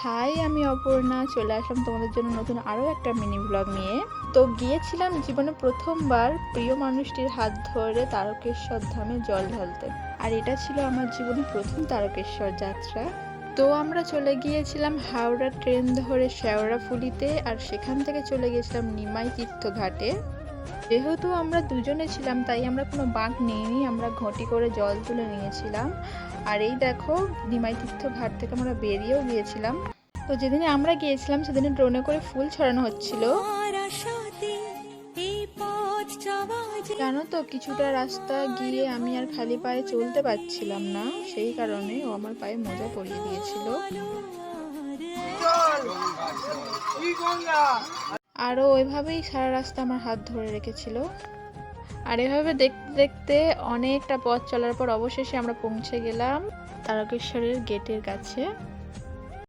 High, আমি অপর্ণা চলে আসলাম তোমাদের জন্য নতুন আরও একটা মিনি ব্লগ নিয়ে। তো গিয়েছিলাম জীবনে প্রথমবার প্রিয় মানুষটির হাত ধরে তারকেশ্বর ধামে জল ঢালতে। আর এটা ছিল আমার জীবনে প্রথম তারকেশ্বর যাত্রা। তো আমরা চলে গিয়েছিলাম হাওড়া ট্রেন ধরে শেওড়াফুলিতে, আর সেখান থেকে চলে গেছিলাম নিমাই তীর্থ ঘাটে। যেহেতু আমরা দুজনে ছিলাম তাই আমরা কোনো বাঁক নিইনি, আমরা ঘটি করে জল তুলে নিয়েছিলাম। আর এই দেখো, নিমাই তীর্থ ঘাট থেকে আমরা বেরিয়েও গিয়েছিলাম। তো যেদিনে আমরা গিয়েছিলাম সেদিনে ড্রোনে করে ফুল ছড়ানো হচ্ছিল। জানো তো, কিছুটা রাস্তা গিয়ে আমি আর খালি পায়ে চলতে পারছিলাম না, সেই কারণে ও আমার পায়ে মোজা পরিয়ে দিয়েছিল। আরও ওইভাবেই সারা রাস্তা আমার হাত ধরে রেখেছিল। আর এভাবে দেখতে দেখতে অনেকটা পথ চলার পর অবশেষে আমরা পৌঁছে গেলাম তারকেশ্বরের গেটের কাছে।